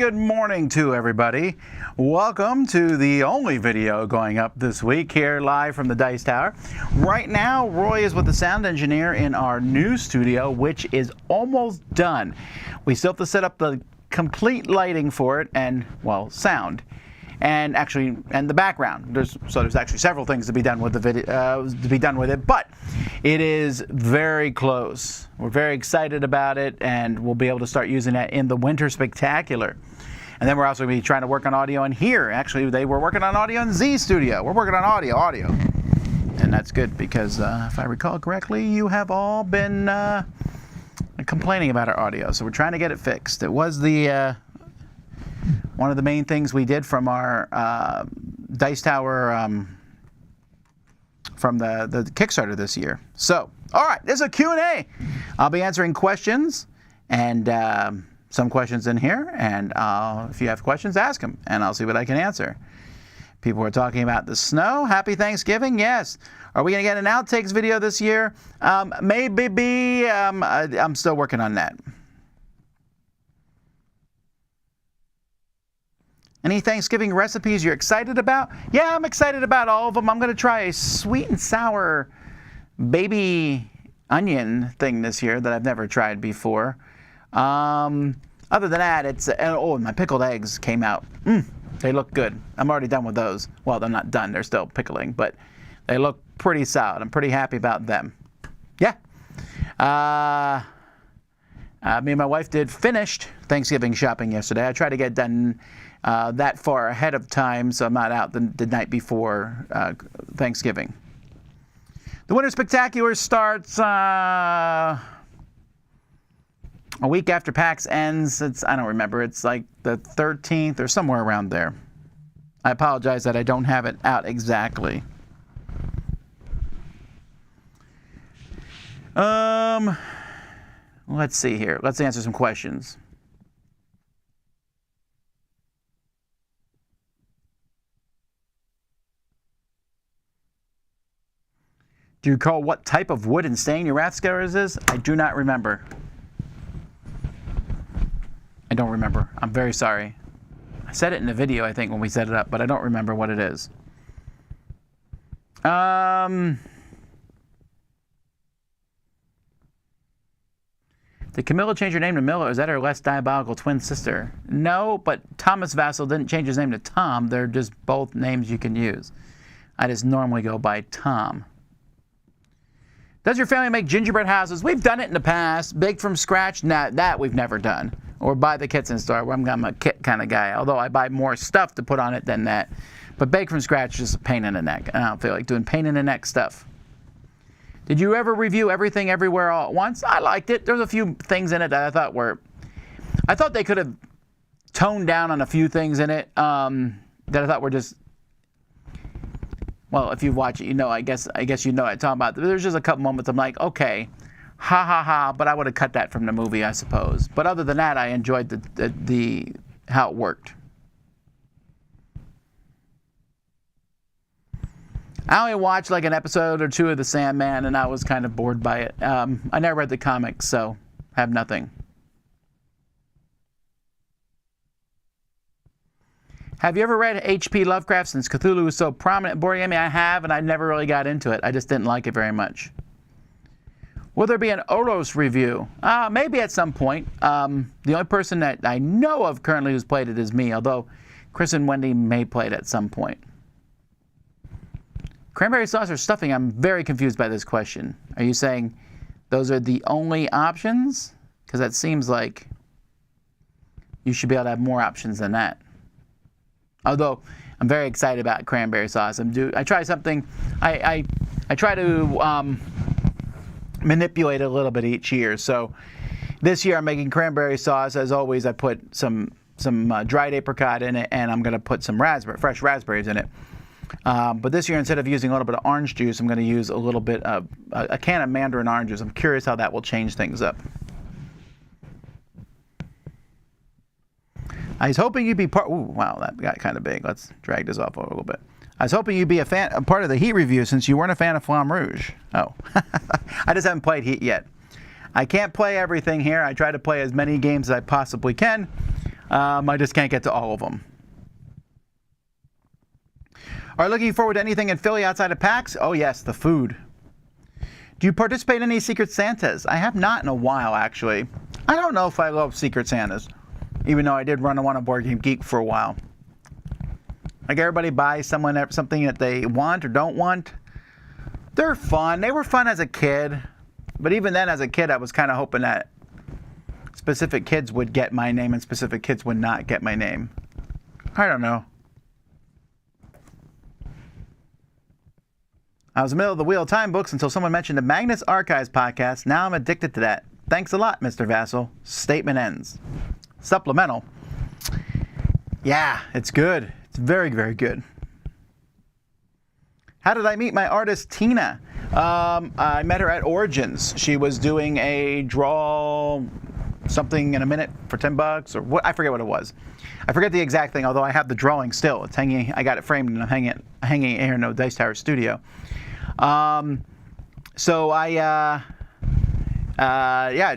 good morning to everybody. Welcome to the only video going up this week here live from the Dice Tower. Right now, Roy is with the sound engineer in our new studio, which is almost done. We still have to set up the complete lighting for it and, well, sound. And the background. There's actually several things to be done with the video, but it is very close. We're very excited about it, and we'll be able to start using that in the Winter Spectacular. And then we're also going to be trying to work on audio in here. Actually, they were working on audio in Z Studio. We're working on audio, and that's good because if I recall correctly, you have all been complaining about our audio, so we're trying to get it fixed. It was the one of the main things we did from our Dice Tower, from the Kickstarter this year. So, all right, there's a Q&A. I'll be answering questions, and some questions in here, and if you have questions, ask them, and I'll see what I can answer. People are talking about the snow. Happy Thanksgiving, yes. Are we going to get an outtakes video this year? Maybe. I'm still working on that. Any Thanksgiving recipes you're excited about? Yeah, I'm excited about all of them. I'm going to try a sweet and sour baby onion thing this year that I've never tried before. Other than that, and my pickled eggs came out. They look good. I'm already done with those. Well, they're not done. They're still pickling, but they look pretty solid. I'm pretty happy about them. Yeah. Me and my wife did finished Thanksgiving shopping yesterday. I tried to get done that far ahead of time, so I'm not out the night before Thanksgiving. The Winter Spectacular starts a week after PAX ends. I don't remember. It's like the 13th or somewhere around there. I apologize that I don't have it out exactly. Let's see here. Let's answer some questions. Do you recall what type of wood and stain your Rathscarers is? I do not remember. I don't remember. I'm very sorry. I said it in the video, I think, when we set it up, but I don't remember what it is. Did Camilla change her name to Milla, or is that her less diabolical twin sister? No, but Thomas Vasel didn't change his name to Tom. They're just both names you can use. I just normally go by Tom. Does your family make gingerbread houses? We've done it in the past. Bake from scratch? Nah, that we've never done. Or buy the kits in store. I'm a kit kind of guy, although I buy more stuff to put on it than that. But bake from scratch is just a pain in the neck. I don't feel like doing pain in the neck stuff. Did you ever review Everything Everywhere All at Once? I liked it. There's a few things in it that I thought they could have toned down on a few things in it that I thought were just, well, if you watch it, you know, I guess you know what I'm talking about. There's just a couple moments I'm like, okay, ha ha ha, but I would have cut that from the movie, I suppose. But other than that, I enjoyed the how it worked. I only watched like an episode or two of The Sandman, and I was kind of bored by it. I never read the comics, so I have nothing. Have you ever read H.P. Lovecraft since Cthulhu was so prominent in board gaming? I have, and I never really got into it. I just didn't like it very much. Will there be an Olos review? Maybe at some point. The only person that I know of currently who's played it is me, although Chris and Wendy may play it at some point. Cranberry sauce or stuffing? I'm very confused by this question. Are you saying those are the only options? Because that seems like you should be able to have more options than that. Although I'm very excited about cranberry sauce. I try something. I try to manipulate it a little bit each year. So this year I'm making cranberry sauce. As always, I put some dried apricot in it, and I'm going to put some fresh raspberries in it. But this year, instead of using a little bit of orange juice, I'm going to use a little bit of a can of mandarin oranges. I'm curious how that will change things up. I was hoping you'd be part. Ooh, wow, that got kind of big. Let's drag this off a little bit. I was hoping you'd be a part of the Heat review since you weren't a fan of Flamme Rouge. Oh, I just haven't played Heat yet. I can't play everything here. I try to play as many games as I possibly can. I just can't get to all of them. Are you looking forward to anything in Philly outside of PAX? Oh yes, the food. Do you participate in any Secret Santas? I have not in a while, actually. I don't know if I love Secret Santas, even though I did run one on Board Game Geek for a while. Like, everybody buys someone something that they want or don't want. They're fun. They were fun as a kid. But even then, as a kid, I was kind of hoping that specific kids would get my name and specific kids would not get my name. I don't know. I was in the middle of the Wheel of Time books until someone mentioned the Magnus Archives podcast. Now I'm addicted to that. Thanks a lot, Mr. Vasel. Statement ends. Supplemental. Yeah, it's good. It's very, very good. How did I meet my artist, Tina? I met her at Origins. She was doing a draw something in a minute for $10 or what, I forget what it was. I forget the exact thing, although I have the drawing still. It's hanging, I got it framed and I'm hanging it here in the Dice Tower studio. So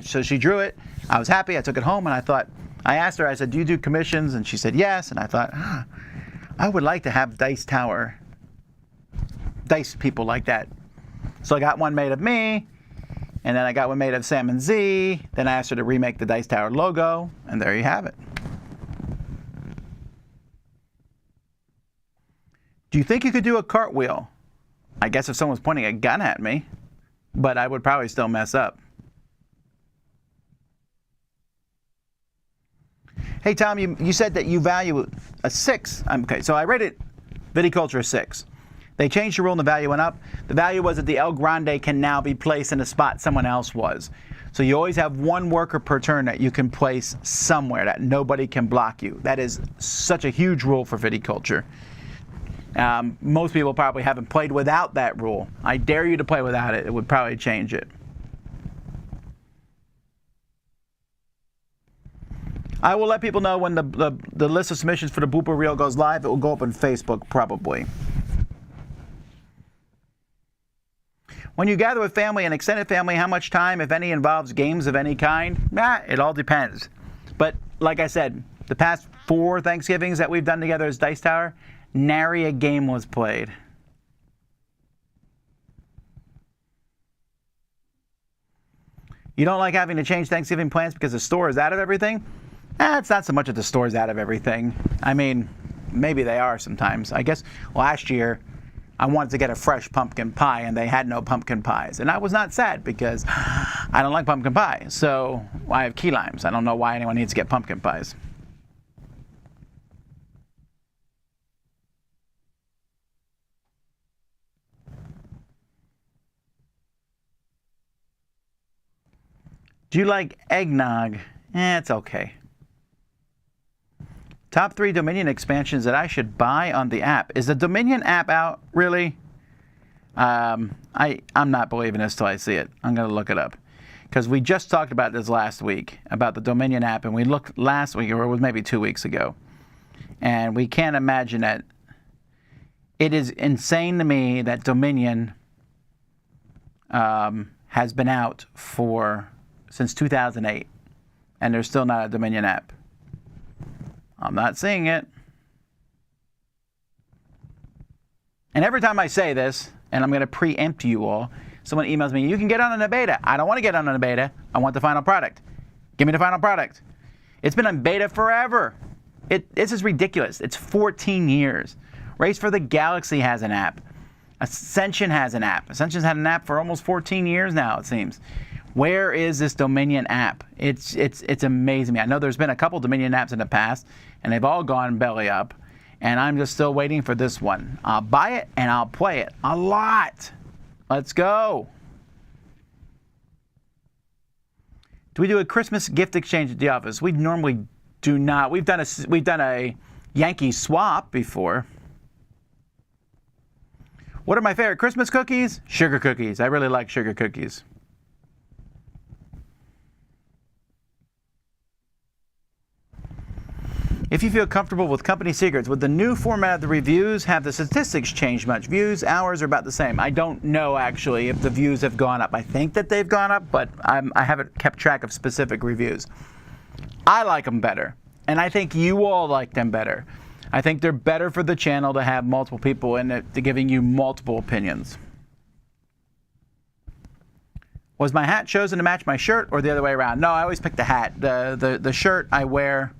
so she drew it. I was happy. I took it home and I asked her, I said, do you do commissions? And she said yes. And I thought, I would like to have Dice Tower dice people like that. So I got one made of me, and then I got one made of Sam and Z. Then I asked her to remake the Dice Tower logo, and there you have it. Do you think you could do a cartwheel? I guess if someone's pointing a gun at me, but I would probably still mess up. Hey Tom, you said that you value a 6. Okay, so I rated Viticulture a 6. They changed the rule and the value went up. The value was that the El Grande can now be placed in a spot someone else was. So you always have one worker per turn that you can place somewhere that nobody can block you. That is such a huge rule for viticulture. Most people probably haven't played without that rule. I dare you to play without it. It would probably change it. I will let people know when the list of submissions for the Blooper Reel goes live. It will go up on Facebook probably. When you gather with family and extended family, how much time, if any, involves games of any kind? It all depends. But like I said, the past 4 Thanksgivings that we've done together as Dice Tower, nary a game was played. You don't like having to change Thanksgiving plans because the store is out of everything? It's not so much that the store's out of everything. I mean, maybe they are sometimes. I guess last year, I wanted to get a fresh pumpkin pie, and they had no pumpkin pies. And I was not sad because I don't like pumpkin pie. So I have key limes. I don't know why anyone needs to get pumpkin pies. Do you like eggnog? It's okay. Top 3 Dominion expansions that I should buy on the app. Is the Dominion app out, really? I'm not believing this till I see it. I'm going to look it up. Because we just talked about this last week, about the Dominion app, and we looked last week, or it was maybe 2 weeks ago. And we can't imagine that. It is insane to me that Dominion has been out since 2008. And there's still not a Dominion app. I'm not seeing it. And every time I say this, and I'm going to preempt you all, someone emails me, you can get on a beta. I don't want to get on a beta. I want the final product. Give me the final product. It's been on beta forever. This is ridiculous. It's 14 years. Race for the Galaxy has an app. Ascension has an app. Ascension's had an app for almost 14 years now, it seems. Where is this Dominion app? It's amazing me. I know there's been a couple Dominion apps in the past, and they've all gone belly up. And I'm just still waiting for this one. I'll buy it, and I'll play it a lot. Let's go. Do we do a Christmas gift exchange at the office? We normally do not. We've done a Yankee swap before. What are my favorite Christmas cookies? Sugar cookies. I really like sugar cookies. If you feel comfortable with company secrets, would the new format of the reviews have the statistics changed much? Views, hours are about the same. I don't know, actually, if the views have gone up. I think that they've gone up, but I haven't kept track of specific reviews. I like them better. And I think you all like them better. I think they're better for the channel to have multiple people in it, to giving you multiple opinions. Was my hat chosen to match my shirt or the other way around? No, I always pick the hat. The shirt I wear,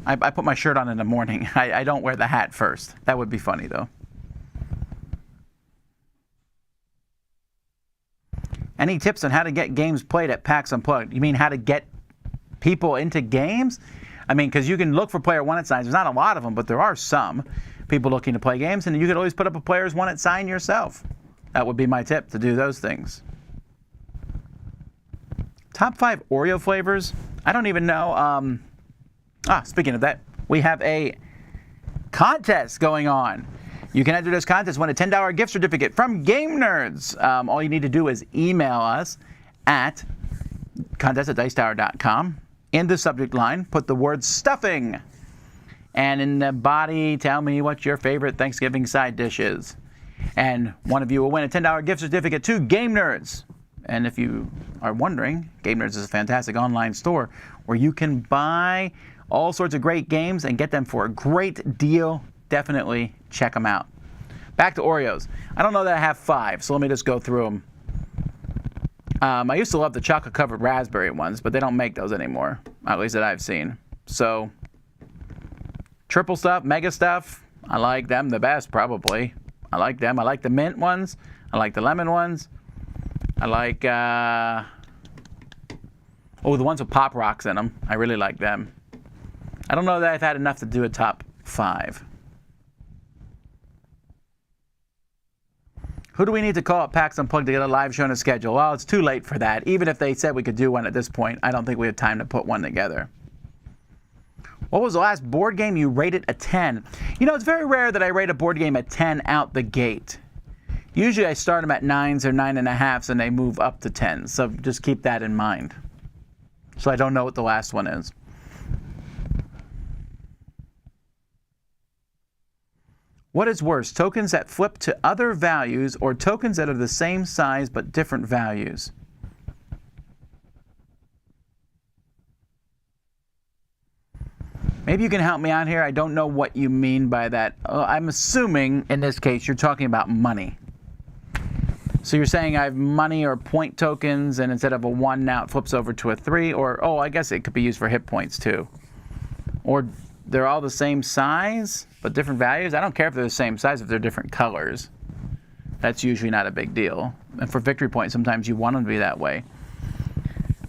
I put my shirt on in the morning. I don't wear the hat first. That would be funny, though. Any tips on how to get games played at PAX Unplugged? You mean how to get people into games? I mean, because you can look for player one at signs. There's not a lot of them, but there are some people looking to play games, and you could always put up a player's one at sign yourself. That would be my tip, to do those things. Top 5 Oreo flavors? I don't even know. Speaking of that, we have a contest going on. You can enter this contest, win a $10 gift certificate from Game Nerds. All you need to do is email us at contest@dicetower.com. In the subject line, put the word stuffing. And in the body, tell me what your favorite Thanksgiving side dish is. And one of you will win a $10 gift certificate to Game Nerds. And if you are wondering, Game Nerds is a fantastic online store where you can buy all sorts of great games and get them for a great deal. Definitely check them out. Back to Oreos. I don't know that I have 5, so let me just go through them. I used to love the chocolate-covered raspberry ones, but they don't make those anymore, at least that I've seen. So, triple stuff, mega stuff, I like them the best, probably. I like them. I like the mint ones. I like the lemon ones. I like, the ones with Pop Rocks in them. I really like them. I don't know that I've had enough to do a top 5. Who do we need to call at PAX Unplugged to get a live show on a schedule? Well, it's too late for that. Even if they said we could do one at this point, I don't think we have time to put one together. What was the last board game you rated a 10? You know, it's very rare that I rate a board game at 10 out the gate. Usually I start them at 9s or 9.5s and they move up to 10s. So just keep that in mind. So I don't know what the last one is. What is worse, tokens that flip to other values or tokens that are the same size but different values? Maybe you can help me out here. I don't know what you mean by that. I'm assuming in this case you're talking about money. So you're saying I have money or point tokens and instead of a 1 now it flips over to a 3, or I guess it could be used for hit points too. Or they're all the same size but different values. I don't care if they're the same size if they're different colors. That's usually not a big deal. And for victory points, sometimes you want them to be that way.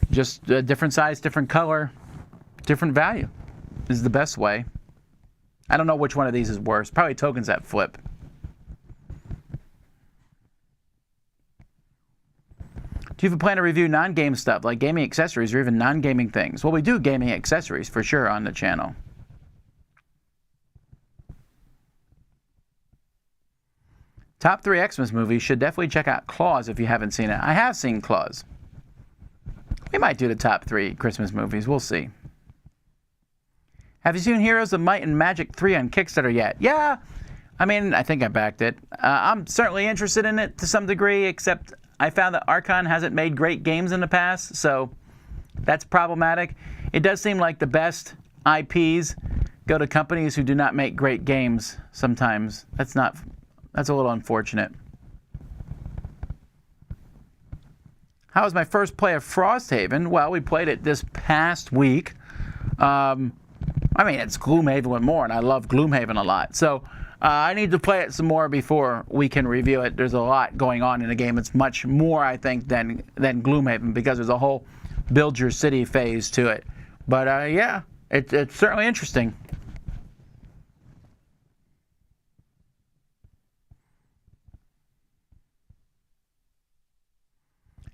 Just a different size, different color, different value is the best way. I don't know which one of these is worse. Probably tokens that flip. Do you have a plan to review non-game stuff like gaming accessories or even non-gaming things? Well, we do gaming accessories for sure on the channel. Top 3 Xmas movies. Should definitely check out Claus if you haven't seen it. I have seen Claus. We might do the top 3 Christmas movies. We'll see. Have you seen Heroes of Might and Magic 3 on Kickstarter yet? Yeah. I mean, I think I backed it. I'm certainly interested in it to some degree, except I found that Archon hasn't made great games in the past, so that's problematic. It does seem like the best IPs go to companies who do not make great games sometimes. That's a little unfortunate. How was my first play of Frosthaven? Well, we played it this past week. I mean, it's Gloomhaven with more, and I love Gloomhaven a lot. So I need to play it some more before we can review it. There's a lot going on in the game. It's much more, I think, than Gloomhaven because there's a whole build your city phase to it. But yeah, it's certainly interesting.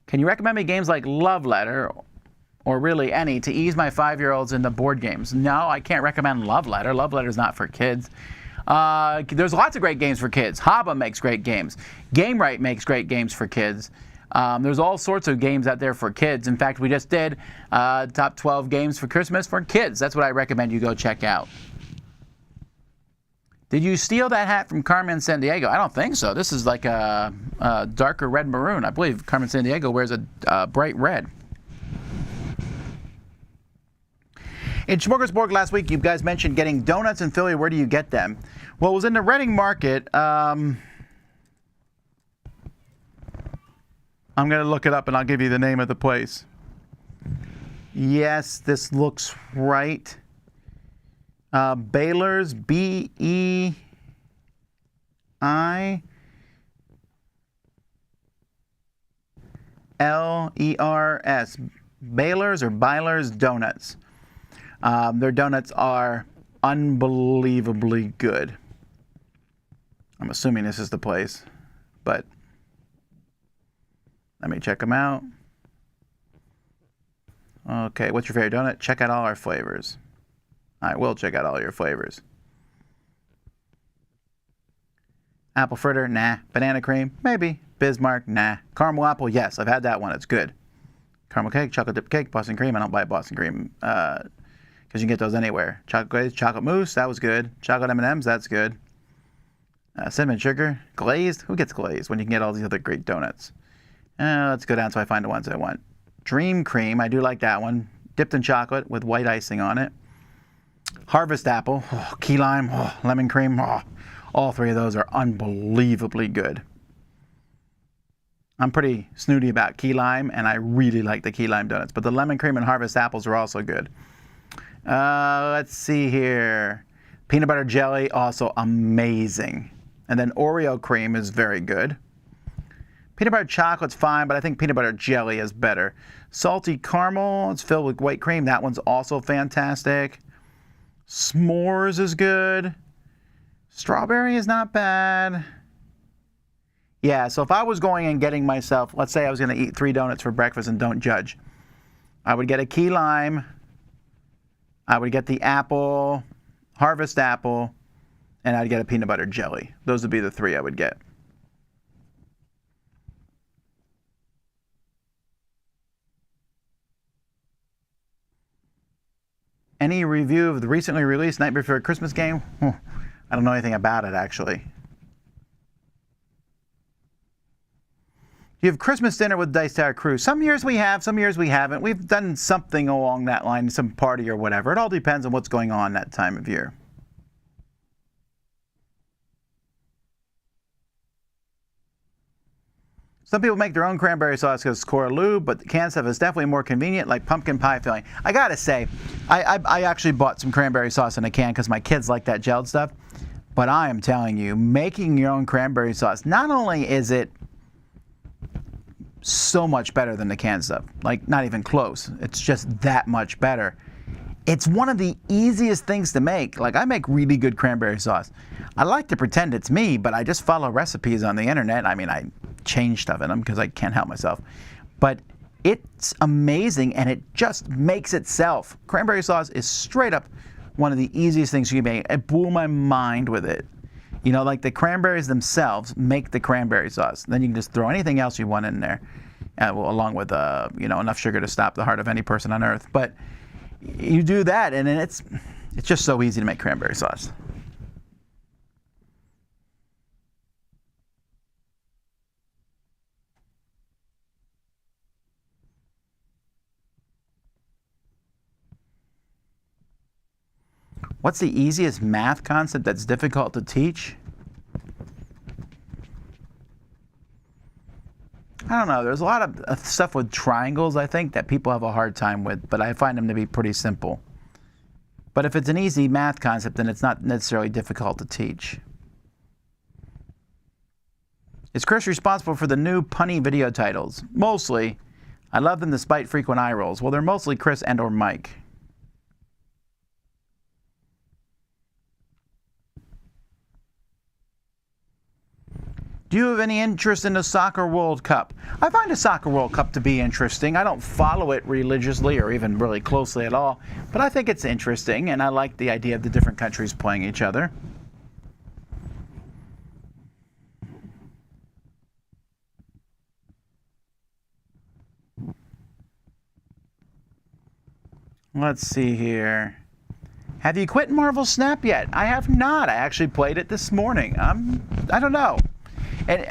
Can you recommend me games like Love Letter, or really any, to ease my 5-year-olds into board games? No, I can't recommend Love Letter. Love Letter is not for kids. There's lots of great games for kids. Haba makes great games. GameRight makes great games for kids. There's all sorts of games out there for kids. In fact, we just did top 12 games for Christmas for kids. That's what I recommend you go check out. Did you steal that hat from Carmen Sandiego? I don't think so. This is like a darker red maroon. I believe Carmen Sandiego wears a bright red. In Smorgasbord last week, you guys mentioned getting donuts in Philly. Where do you get them? Well, it was in the Reading Market. I'm going to look it up and I'll give you the name of the place. Yes, this looks right. Baylor's, B-E-I-L-E-R-S. Baylor's or Byler's Donuts. Their donuts are unbelievably good. I'm assuming this is the place, but let me check them out. Okay, what's your favorite donut? Check out all our flavors. I will check out all your flavors. Apple fritter? Nah. Banana cream? Maybe. Bismarck? Nah. Caramel apple? Yes, I've had that one. It's good. Caramel cake, chocolate dip cake, Boston cream. I don't buy Boston cream because you can get those anywhere. Chocolate glaze, chocolate mousse, that was good. Chocolate M&Ms, that's good. Cinnamon sugar, glazed. Who gets glazed when you can get all these other great donuts? Let's go down until I find the ones I want. Dream cream, I do like that one. Dipped in chocolate with white icing on it. Harvest apple, key lime, lemon cream. All three of those are unbelievably good. I'm pretty snooty about key lime, and I really like the key lime donuts. But the lemon cream and harvest apples are also good. Let's see here. Peanut butter jelly, also amazing. And then Oreo cream is very good. Peanut butter chocolate's fine, but I think peanut butter jelly is better. Salty caramel, it's filled with white cream. That one's also fantastic. S'mores is good. Strawberry is not bad. Yeah, so if I was going and getting myself, let's say I was going to eat 3 donuts for breakfast and don't judge. I would get a key lime. I would get the apple, harvest apple, and I'd get a peanut butter jelly. Those would be the 3 I would get. Any review of the recently released Night Before Christmas game? I don't know anything about it, actually. You have Christmas dinner with Dice Tower crew. Some years we have, some years we haven't. We've done something along that line, some party or whatever. It all depends on what's going on that time of year. Some people make their own cranberry sauce because it's core lube, but the canned stuff is definitely more convenient, like pumpkin pie filling. I gotta say, I actually bought some cranberry sauce in a can because my kids like that gelled stuff. But I am telling you, making your own cranberry sauce, not only is it so much better than the canned stuff, like not even close, it's just that much better. It's one of the easiest things to make. Like, I make really good cranberry sauce. I like to pretend it's me, but I just follow recipes on the internet. I mean, I change stuff in them because I can't help myself. But it's amazing, and it just makes itself. Cranberry sauce is straight up one of the easiest things you can make. It blew my mind with it. You know, like the cranberries themselves make the cranberry sauce. Then you can just throw anything else you want in there, well, along with you know, enough sugar to stop the heart of any person on earth. But you do that, and then it's just so easy to make cranberry sauce. What's the easiest math concept that's difficult to teach? I don't know. There's a lot of stuff with triangles, I think, that people have a hard time with, but I find them to be pretty simple. But if it's an easy math concept, then it's not necessarily difficult to teach. Is Chris responsible for the new punny video titles? Mostly. I love them despite frequent eye rolls. Well, they're mostly Chris and or Mike. Do you have any interest in the Soccer World Cup? I find the Soccer World Cup to be interesting. I don't follow it religiously or even really closely at all, but I think it's interesting, and I like the idea of the different countries playing each other. Let's see here. Have you quit Marvel Snap yet? I have not. I actually played it this morning. I don't know. And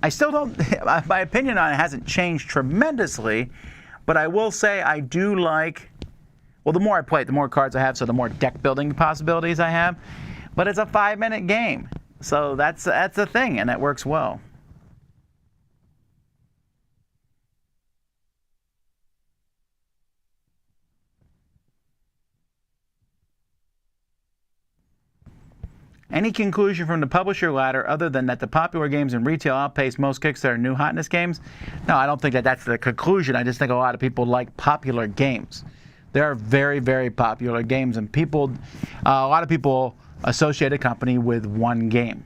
I still don't, my opinion on it hasn't changed tremendously, but I will say I do like Well, the more I play it, the more cards I have, so the more deck building possibilities I have. But it's a 5-minute game, so that's a thing, and it works well. Any conclusion from the publisher ladder other than that the popular games in retail outpace most Kickstarter new hotness games? No, I don't think that that's the conclusion. I just think a lot of people like popular games. There are very, very popular games, and a lot of people associate a company with one game,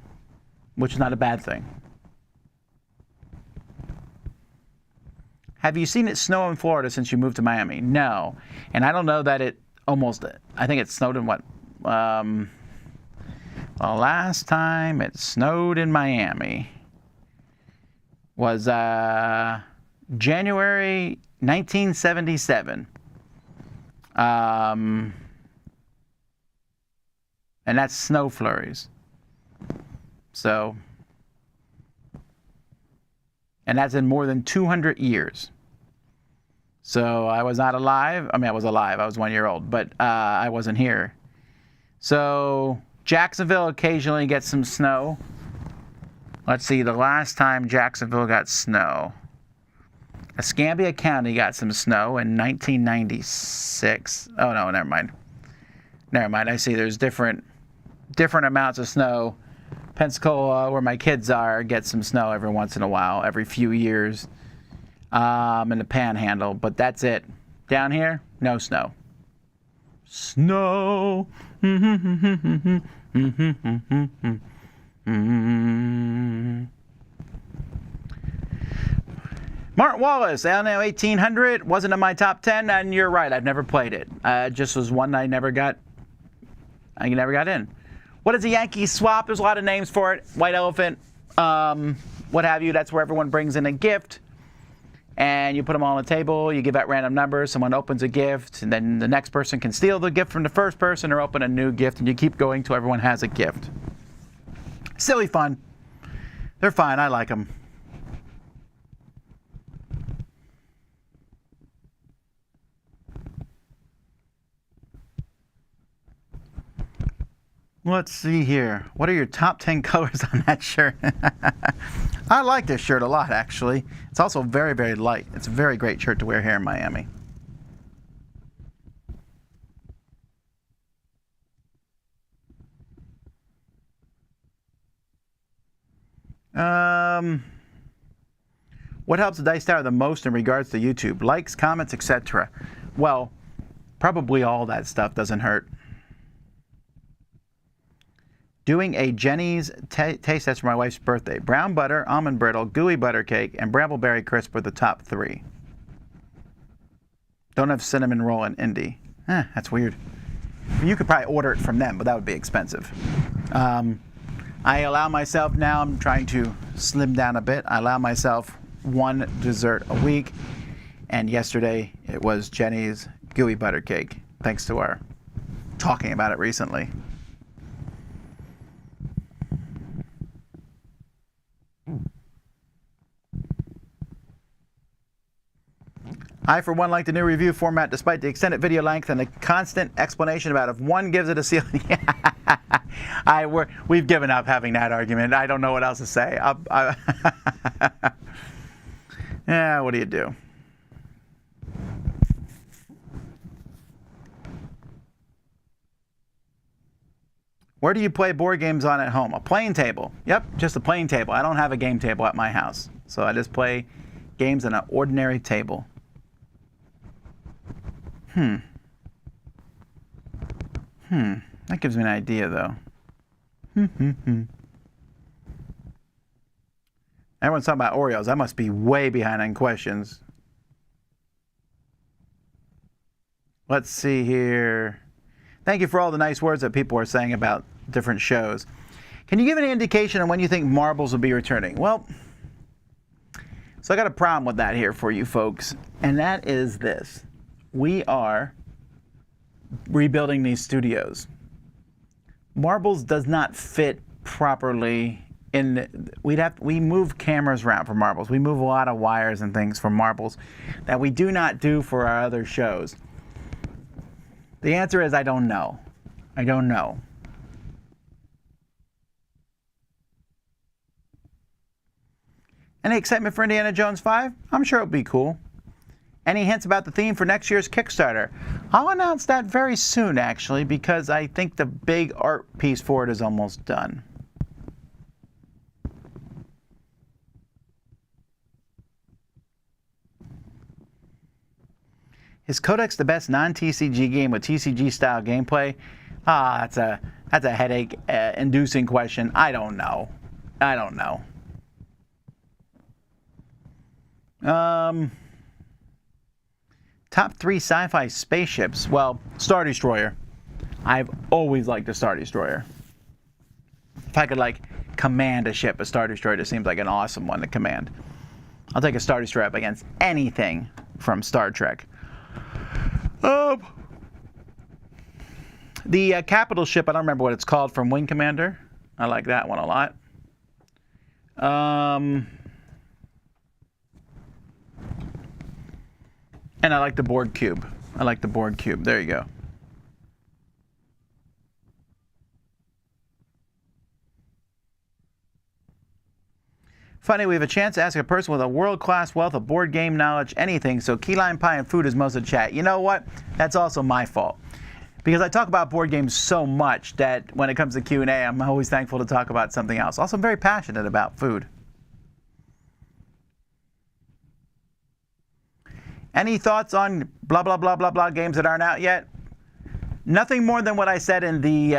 which is not a bad thing. Have you seen it snow in Florida since you moved to Miami? No. And I don't know that I think it snowed in what? The last time it snowed in Miami was January 1977. And that's snow flurries. So, and that's in more than 200 years. So I was not alive. I mean, I was alive. I was 1 year old, but I wasn't here. So Jacksonville occasionally gets some snow. Let's see, the last time Jacksonville got snow. Escambia County got some snow in 1996. Oh, no, never mind. Never mind. I see there's different amounts of snow. Pensacola, where my kids are, gets some snow every once in a while, every few years, in the Panhandle. But that's it. Down here, no snow. Snow. Mark Wallace, LNO 1800 wasn't in my top 10, and you're right. I've never played it. Just was one I never got in. What is a Yankee swap? There's a lot of names for it. White elephant, what have you. That's where everyone brings in a gift, and you put them all on the table. You give out random numbers. Someone opens a gift, and then the next person can steal the gift from the first person or open a new gift, and you keep going till everyone has a gift. Silly fun. They're fine. I like them. Let's see here. What are your top 10 colors on that shirt? I like this shirt a lot, actually. It's also very, very light. It's a very great shirt to wear here in Miami. What helps the Dice Tower the most in regards to YouTube? Likes, comments, etc. Well, probably all that stuff doesn't hurt. Doing a Jenny's taste test for my wife's birthday. Brown butter, almond brittle, gooey butter cake, and brambleberry crisp were the top 3. Don't have cinnamon roll in Indy. That's weird. You could probably order it from them, but that would be expensive. I allow myself now, I'm trying to slim down a bit. I allow myself one dessert a week, and yesterday it was Jenny's gooey butter cake, thanks to our talking about it recently. I, for one, like the new review format despite the extended video length and the constant explanation about if one gives it a seal. We've given up having that argument. I don't know what else to say. Yeah, what do you do? Where do you play board games on at home? A playing table. Yep, just a playing table. I don't have a game table at my house, so I just play games on an ordinary table. That gives me an idea, though. Everyone's talking about Oreos. I must be way behind on questions. Let's see here. Thank you for all the nice words that people are saying about different shows. Can you give any indication on when you think Marbles will be returning? Well, so I got a problem with that here for you folks, and that is this. We are rebuilding these studios. Marbles does not fit properly in. We move cameras around for Marbles. We move a lot of wires and things for Marbles that we do not do for our other shows. The answer is I don't know. I don't know. Any excitement for Indiana Jones 5? I'm sure it'll be cool. Any hints about the theme for next year's Kickstarter? I'll announce that very soon, actually, because I think the big art piece for it is almost done. Is Codex the best non-TCG game with TCG-style gameplay? That's a headache-inducing question. I don't know. I don't know. Top 3 sci-fi spaceships. Well, Star Destroyer. I've always liked a Star Destroyer. If I could, like, command a ship, a Star Destroyer just seems like an awesome one to command. I'll take a Star Destroyer up against anything from Star Trek. The capital ship, I don't remember what it's called, from Wing Commander. I like that one a lot. And I like the Borg cube. I like the Borg cube. There you go. Funny, we have a chance to ask a person with a world-class wealth of board game knowledge anything, so key lime pie and food is most of the chat. You know what? That's also my fault. Because I talk about board games so much that when it comes to Q&A, I'm always thankful to talk about something else. Also, I'm very passionate about food. Any thoughts on blah, blah, blah, blah, blah games that aren't out yet? Nothing more than what I said in the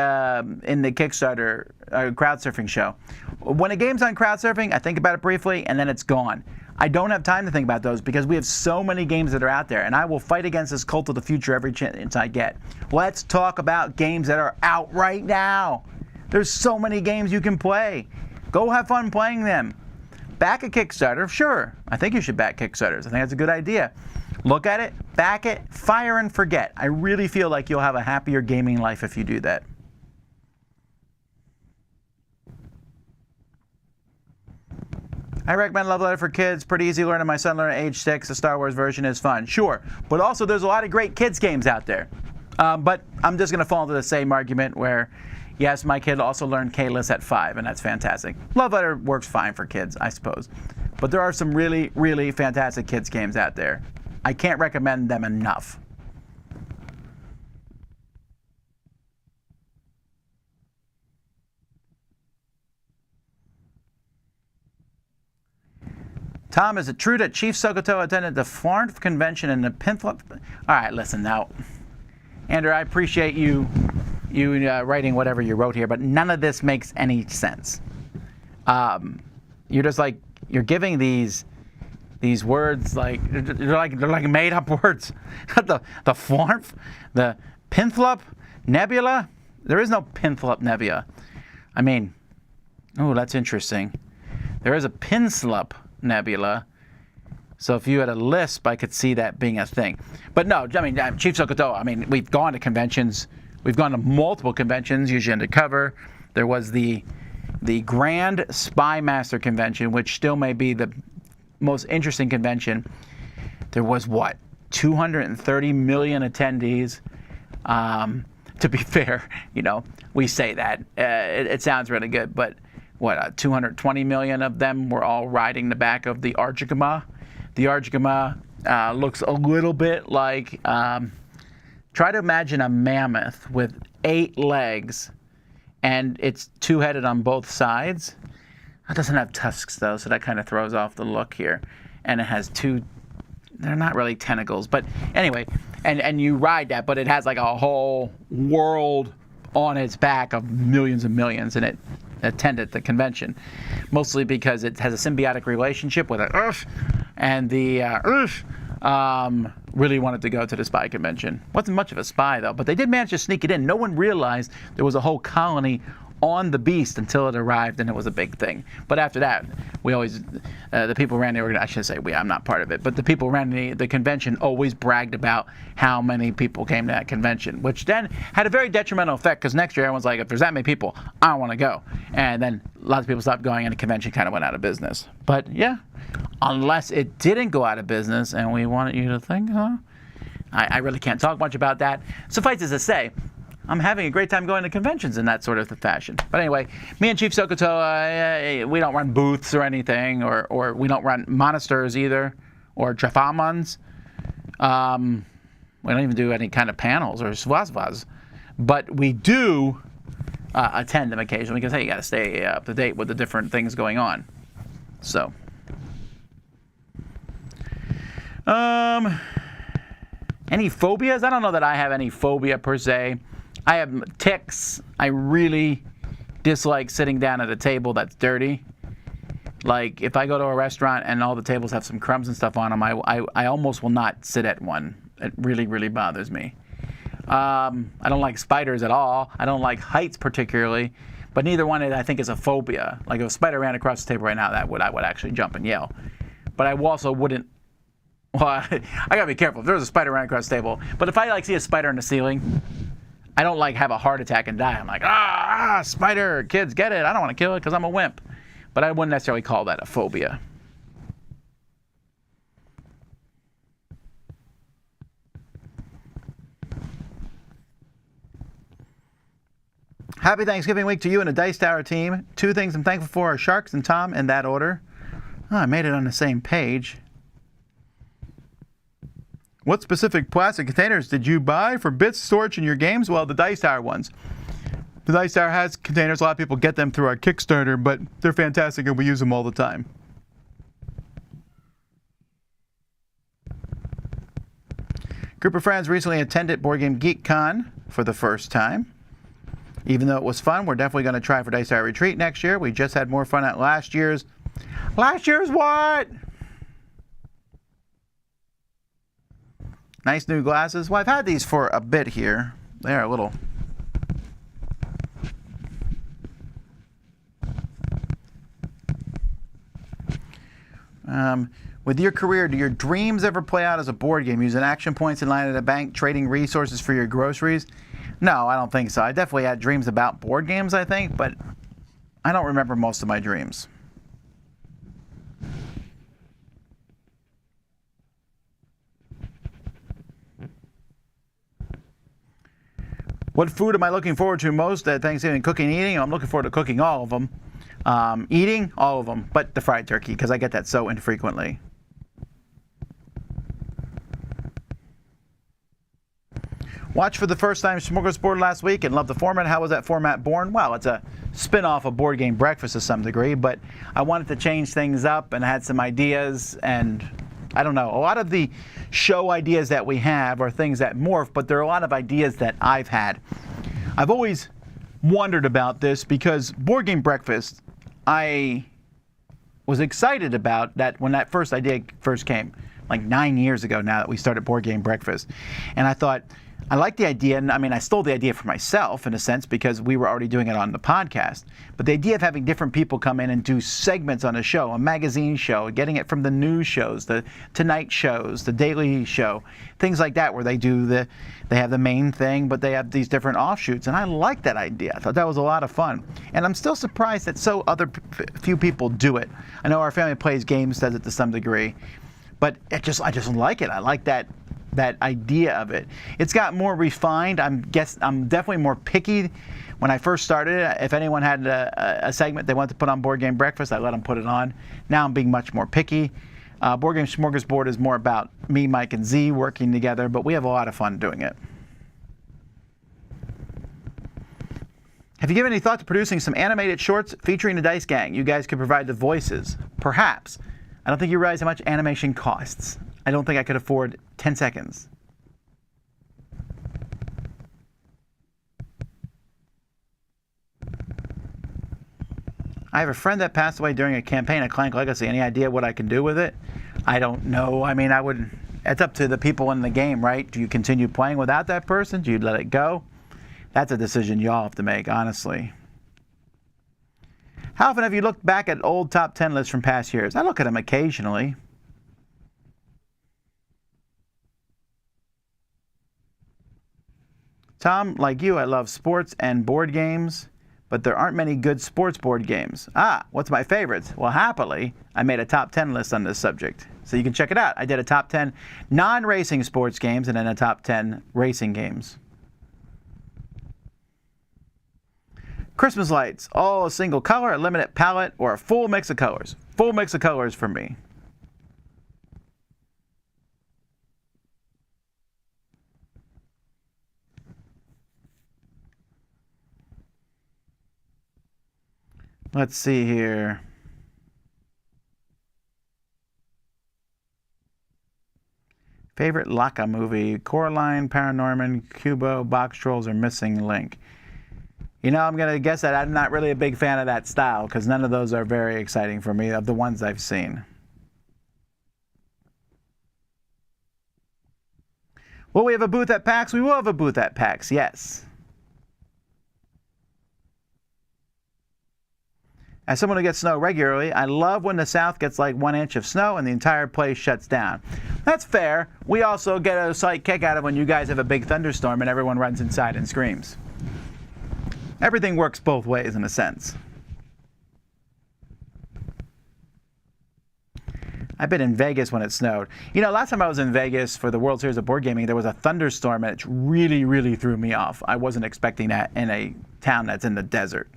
Kickstarter crowdsurfing show. When a game's on crowdsurfing, I think about it briefly, and then it's gone. I don't have time to think about those because we have so many games that are out there, and I will fight against this cult of the future every chance I get. Let's talk about games that are out right now. There's so many games you can play. Go have fun playing them. Back a Kickstarter, sure. I think you should back Kickstarters. I think that's a good idea. Look at it, back it, fire and forget. I really feel like you'll have a happier gaming life if you do that. I recommend Love Letter for Kids. Pretty easy to learn, and my son learned at age 6. The Star Wars version is fun. Sure, but also there's a lot of great kids games out there. But I'm just going to fall into the same argument where, yes, my kid also learned K-List at 5, and that's fantastic. Love Letter works fine for kids, I suppose. But there are some really, really fantastic kids games out there. I can't recommend them enough. Tom, is it true that Chief Sokoto attended the Florence convention in the Pinthlop? All right, listen now. Andrew, I appreciate you writing whatever you wrote here, but none of this makes any sense. You're just like, you're giving these words like they're like made up words. the Florence, the Pinthlop Nebula. There is no Pinthlop Nebula. I mean, oh, that's interesting. There is a Pinthlop Nebula. So if you had a lisp, I could see that being a thing. But no, I mean, Chief Sokoto, I mean, we've gone to conventions. We've gone to multiple conventions, usually undercover. There was the Grand Spy Master Convention, which still may be the most interesting convention. There was, what, 230 million attendees. To be fair, you know, we say that. It sounds really good, but what, 220 million of them were all riding the back of the Archigama. The Archigama looks a little bit like, try to imagine a mammoth with 8 legs, and it's 2-headed on both sides. It doesn't have tusks, though, so that kind of throws off the look here. And it has 2, they're not really tentacles, but anyway, and you ride that, but it has like a whole world on its back of millions and millions, and it attended the convention, mostly because it has a symbiotic relationship with Earth, and the Earth really wanted to go to the spy convention. Wasn't much of a spy, though, but they did manage to sneak it in. No one realized there was a whole colony on the beast until it arrived, and it was a big thing. But after that, we always, the people around the organization, I should say I'm not part of it, but the people around the convention always bragged about how many people came to that convention, which then had a very detrimental effect, because next year everyone's like, if there's that many people, I don't want to go. And then lots of people stopped going, and the convention kind of went out of business. But yeah, unless it didn't go out of business, and we wanted you to think, I really can't talk much about that. Suffice it to say, I'm having a great time going to conventions in that sort of fashion. But anyway, me and Chief Sokoto, we don't run booths or anything, or we don't run monsters either, or Jafamans. We don't even do any kind of panels or swazvaz. But we do attend them occasionally because, hey, you got to stay up to date with the different things going on. So, any phobias? I don't know that I have any phobia per se. I have ticks. I really dislike sitting down at a table that's dirty. Like, if I go to a restaurant and all the tables have some crumbs and stuff on them, I almost will not sit at one. It really, really bothers me. I don't like spiders at all. I don't like heights particularly. But neither one, I think, is a phobia. Like, if a spider ran across the table right now, I would actually jump and yell. But I also wouldn't. Well, I gotta be careful. If there's a spider running across the table. But if I see a spider in the ceiling, I don't have a heart attack and die. I'm like, spider, kids, get it. I don't want to kill it because I'm a wimp. But I wouldn't necessarily call that a phobia. Happy Thanksgiving week to you and the Dice Tower team. 2 things I'm thankful for are Sharks and Tom in that order. I made it on the same page. What specific plastic containers did you buy for bits storage in your games? Well, the Dice Tower ones. The Dice Tower has containers. A lot of people get them through our Kickstarter, but they're fantastic and we use them all the time. Group of friends recently attended Board Game Geek Con for the first time. Even though it was fun, we're definitely going to try for Dice Tower Retreat next year. We just had more fun at last year's. Last year's what? Nice new glasses. Well, I've had these for a bit here. They're a little... with your career, do your dreams ever play out as a board game? Using action points in line at a bank, trading resources for your groceries? No, I don't think so. I definitely had dreams about board games, I think, but I don't remember most of my dreams. What food am I looking forward to most at Thanksgiving? Cooking and eating? I'm looking forward to cooking all of them. Eating all of them, but the fried turkey, because I get that so infrequently. Watched for the first time Smorgasbord last week and loved the format. How was that format born? Well, it's a spin-off of Board Game Breakfast to some degree, but I wanted to change things up and I had some ideas, and I don't know. A lot of the show ideas that we have are things that morph, but there are a lot of ideas that I've had. I've always wondered about this because Board Game Breakfast, I was excited about that when that first idea first came, like 9 years ago now that we started Board Game Breakfast. And I thought, I like the idea, and I mean, I stole the idea for myself in a sense because we were already doing it on the podcast. But the idea of having different people come in and do segments on a show, a magazine show, getting it from the news shows, the Tonight shows, the Daily Show, things like that, where they have the main thing, but they have these different offshoots. And I like that idea. I thought that was a lot of fun. And I'm still surprised that few people do it. I know our family plays games, does it to some degree, but I just like it. I like that idea of it. It's got more refined. I'm definitely more picky. When I first started, if anyone had a segment they wanted to put on Board Game Breakfast, I let them put it on. Now I'm being much more picky. Board Game Smorgasbord is more about me, Mike, and Z working together, but we have a lot of fun doing it. Have you given any thought to producing some animated shorts featuring the Dice Gang? You guys could provide the voices. Perhaps. I don't think you realize how much animation costs. I don't think I could afford 10 seconds. I have a friend that passed away during a campaign at Clank Legacy. Any idea what I can do with it? I don't know. I mean, it's up to the people in the game, right? Do you continue playing without that person? Do you let it go? That's a decision y'all have to make, honestly. How often have you looked back at old top 10 lists from past years? I look at them occasionally. Tom, like you, I love sports and board games, but there aren't many good sports board games. Ah, what's my favorites? Well, happily, I made a top 10 list on this subject. So you can check it out. I did a top 10 non-racing sports games and then a top 10 racing games. Christmas lights, all a single color, a limited palette, or a full mix of colors. Full mix of colors for me. Let's see here. Favorite Laka movie? Coraline, Paranorman, Kubo, Box Trolls, or Missing Link? You know, I'm going to guess that I'm not really a big fan of that style because none of those are very exciting for me of the ones I've seen. Will we have a booth at PAX? We will have a booth at PAX, yes. As someone who gets snow regularly, I love when the South gets like 1 inch of snow and the entire place shuts down. That's fair. We also get a slight kick out of when you guys have a big thunderstorm and everyone runs inside and screams. Everything works both ways in a sense. I've been in Vegas when it snowed. You know, last time I was in Vegas for the World Series of Board Gaming, there was a thunderstorm and it really, really threw me off. I wasn't expecting that in a town that's in the desert.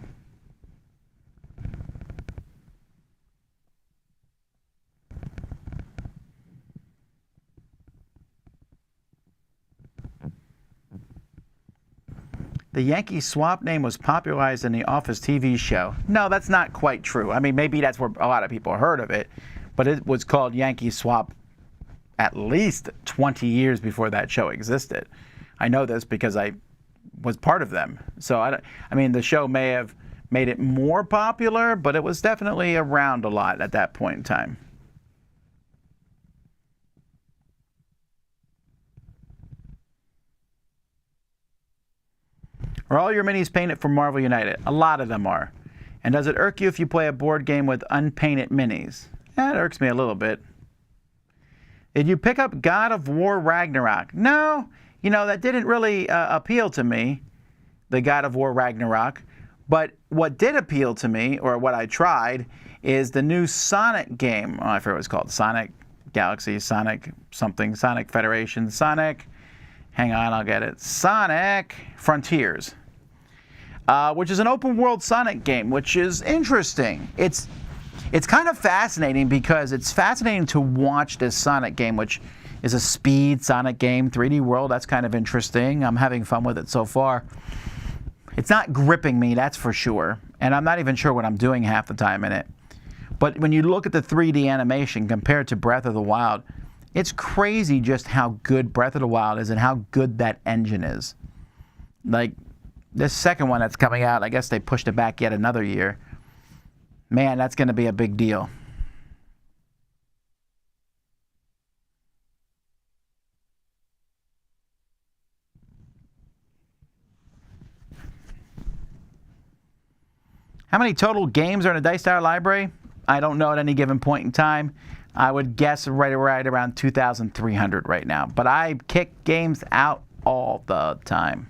The Yankee swap name was popularized in the Office TV show. No, that's not quite true. I mean, maybe that's where a lot of people heard of it, but it was called Yankee Swap at least 20 years before that show existed. I know this because I was part of them. So, I mean, the show may have made it more popular, but it was definitely around a lot at that point in time. Are all your minis painted for Marvel United? A lot of them are. And does it irk you if you play a board game with unpainted minis? That irks me a little bit. Did you pick up God of War Ragnarok? No, you know, that didn't really appeal to me, the God of War Ragnarok. But what did appeal to me, or what I tried, is the new Sonic game. Oh, I forget what it's called. Sonic Galaxy, Sonic something, Sonic Federation, Sonic... Hang on, I'll get it. Sonic Frontiers. Which is an open world Sonic game, which is interesting. It's kind of fascinating because it's fascinating to watch this Sonic game, which is a speed Sonic game, 3D world. That's kind of interesting. I'm having fun with it so far. It's not gripping me, that's for sure. And I'm not even sure what I'm doing half the time in it. But when you look at the 3D animation compared to Breath of the Wild, it's crazy just how good Breath of the Wild is and how good that engine is. Like, this second one that's coming out, I guess they pushed it back yet another year. Man, that's going to be a big deal. How many total games are in a Dice Tower library? I don't know at any given point in time. I would guess right around 2,300 right now. But I kick games out all the time.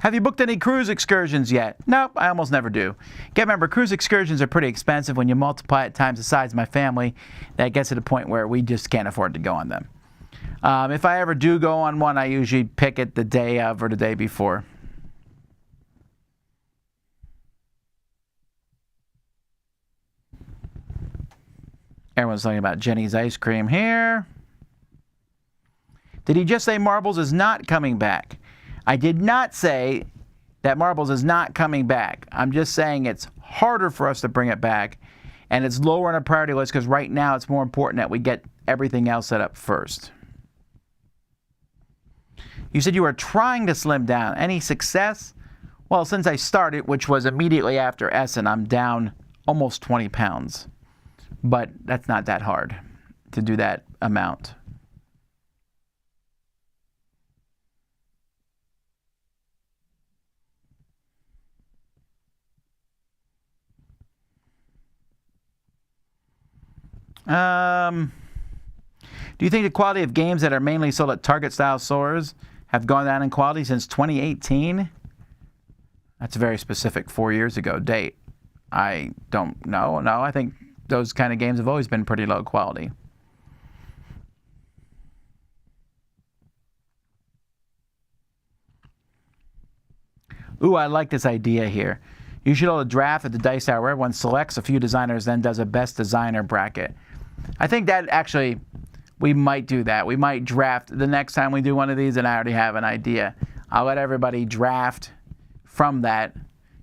Have you booked any cruise excursions yet? Nope, I almost never do. Remember, cruise excursions are pretty expensive. When you multiply it times the size of my family, that gets to the point where we just can't afford to go on them. If I ever do go on one, I usually pick it the day of or the day before. Everyone's talking about Jenny's ice cream here. Did he just say Marbles is not coming back? I did not say that Marbles is not coming back. I'm just saying it's harder for us to bring it back, and it's lower on our priority list because right now it's more important that we get everything else set up first. You said you were trying to slim down. Any success? Well, since I started, which was immediately after Essen, I'm down almost 20 pounds. But that's not that hard to do that amount. Do you think the quality of games that are mainly sold at Target-style stores have gone down in quality since 2018? That's a very specific 4 years ago date. I don't know. No, I think those kind of games have always been pretty low quality. Ooh, I like this idea here. You should hold a draft at the Dice Tower where everyone selects a few designers, then does a best designer bracket. I think that actually, we might do that. We might draft the next time we do one of these, and I already have an idea. I'll let everybody draft from that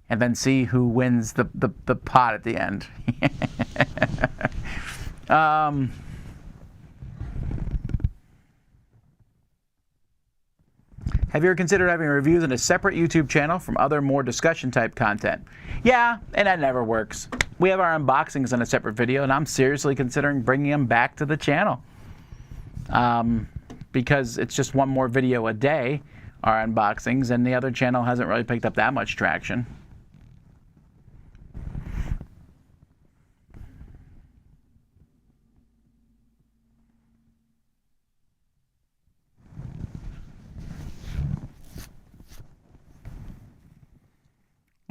and then see who wins the pot at the end. Have you ever considered having reviews on a separate YouTube channel from other more discussion type content? Yeah, and that never works. We have our unboxings on a separate video, and I'm seriously considering bringing them back to the channel. Because it's just one more video a day, our unboxings, and the other channel hasn't really picked up that much traction.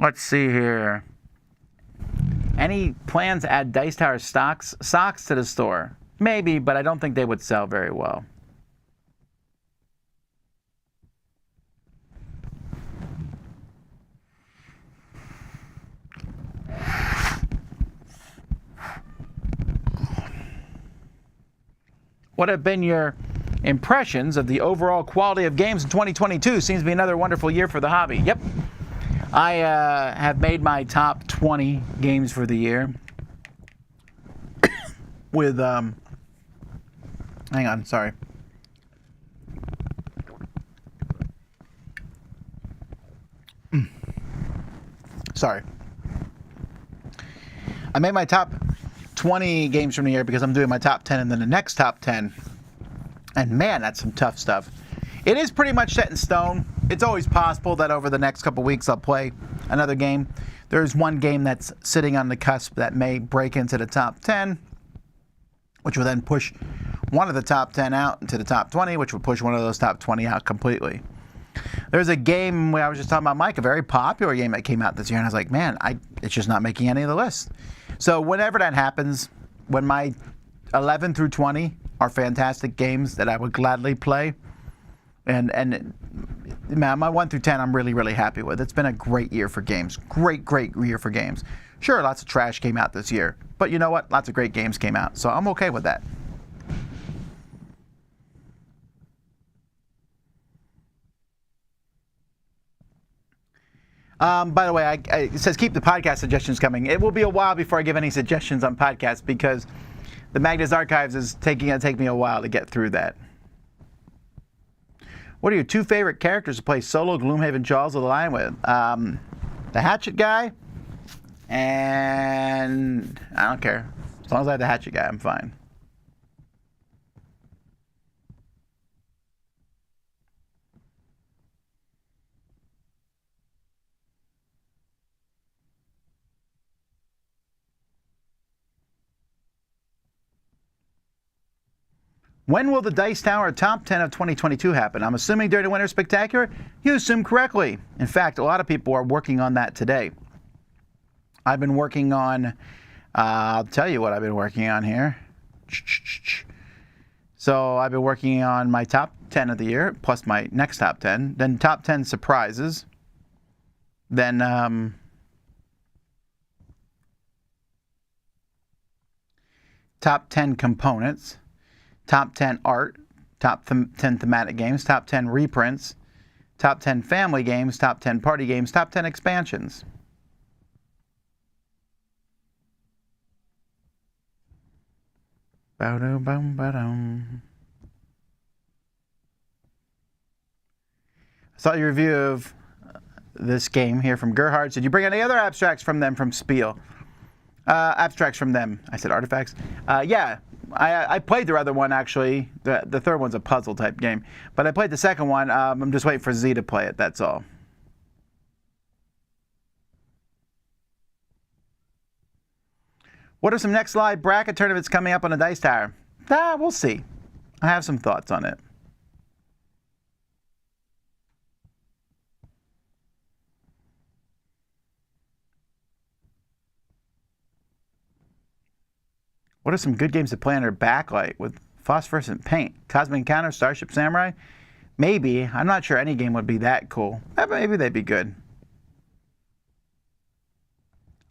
Let's see here. Any plans to add Dice Tower socks to the store? Maybe, but I don't think they would sell very well. What have been your impressions of the overall quality of games in 2022? Seems to be another wonderful year for the hobby. Yep. I have made my top 20 games for the year with, hang on, sorry. Sorry. I made my top 20 games from the year because I'm doing my top 10 and then the next top 10. And man, that's some tough stuff. It is pretty much set in stone. It's always possible that over the next couple weeks I'll play another game. There's one game that's sitting on the cusp that may break into the top 10, which will then push one of the top 10 out into the top 20, which will push one of those top 20 out completely. There's a game where I was just talking about, Mike, a very popular game that came out this year, and I was like, man, it's just not making any of the lists. So whenever that happens, when my 11 through 20 are fantastic games that I would gladly play, and man, my 1 through 10 I'm really, really happy with. It's been a great year for games. Great year for games. Sure, lots of trash came out this year, but you know what? Lots of great games came out, so I'm okay with that. By the way, it says keep the podcast suggestions coming. It will be a while before I give any suggestions on podcasts because the Magnus Archives is going to take me a while to get through that. What are your two favorite characters to play solo Gloomhaven Jaws of the Lion with? The Hatchet guy, and I don't care. As long as I have the Hatchet guy, I'm fine. When will the Dice Tower Top 10 of 2022 happen? I'm assuming during the Winter Spectacular. You assumed correctly. In fact, a lot of people are working on that today. I've been working on, I'll tell you what I've been working on here. So I've been working on my top 10 of the year, plus my next top 10, then top 10 surprises, then top 10 components, top 10 art, top 10 thematic games, top 10 reprints, top 10 family games, top 10 party games, top 10 expansions. Ba-dum-bum-ba-dum. I saw your review of this game here from Gerhard. Did you bring any other abstracts from them from Spiel? Abstracts from them. I said artifacts. Yeah. I played their other one, actually. The third one's a puzzle type game. But I played the second one. I'm just waiting for Z to play it, that's all. What are some next live bracket tournaments coming up on the Dice Tower? We'll see. I have some thoughts on it. What are some good games to play under backlight with phosphorescent paint? Cosmic Encounter, Starship Samurai? Maybe. I'm not sure any game would be that cool. Maybe they'd be good.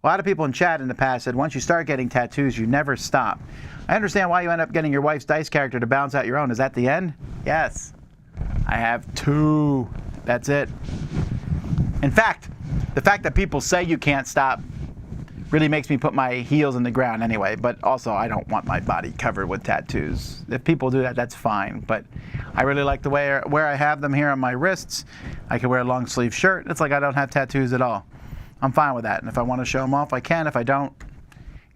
A lot of people in chat in the past said once you start getting tattoos, you never stop. I understand why you end up getting your wife's dice character to balance out your own. Is that the end? Yes. I have 2. That's it. In fact, the fact that people say you can't stop really makes me put my heels in the ground anyway, but also I don't want my body covered with tattoos. If people do that, that's fine, but I really like the way where I have them here on my wrists. I can wear a long sleeve shirt. It's like I don't have tattoos at all. I'm fine with that, and if I want to show them off, I can. If I don't,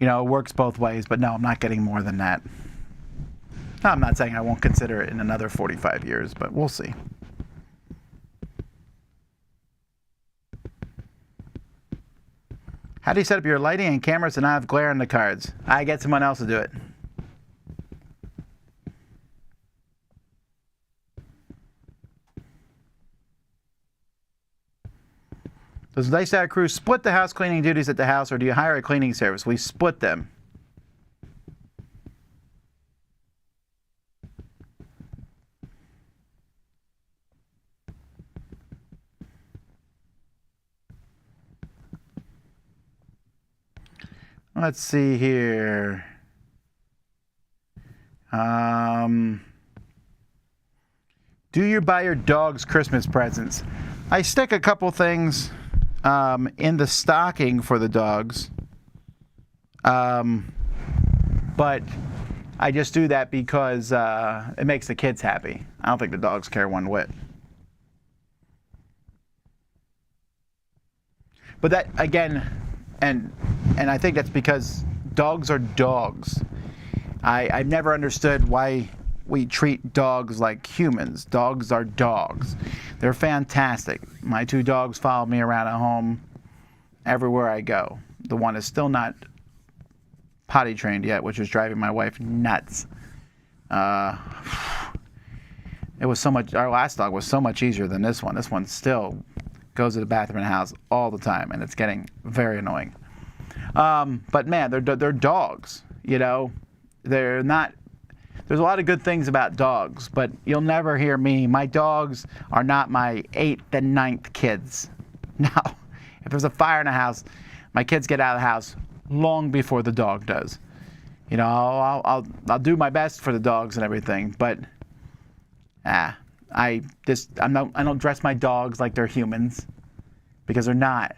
you know, it works both ways, but no, I'm not getting more than that. I'm not saying I won't consider it in another 45 years, but we'll see. How do you set up your lighting and cameras to not have glare on the cards? I get someone else to do it. Does the Dice Tower crew split the house cleaning duties at the house, or do you hire a cleaning service? We split them. Let's see here. Do you buy your dogs Christmas presents? I stick a couple things in the stocking for the dogs. But I just do that because it makes the kids happy. I don't think the dogs care one whit. But that, again, and I think that's because dogs are dogs. I've never understood why we treat dogs like humans. Dogs are dogs. They're fantastic. My 2 dogs follow me around at home everywhere I go. The one is still not potty trained yet, which is driving my wife nuts. It was so much. Our last dog was so much easier than this one. This one still goes to the bathroom in the house all the time, and it's getting very annoying. But man, they're dogs. You know, they're not. There's a lot of good things about dogs, but you'll never hear me. My dogs are not my 8th and 9th kids. Now, if there's a fire in the house, my kids get out of the house long before the dog does. You know, I'll do my best for the dogs and everything, but I don't dress my dogs like they're humans, because they're not.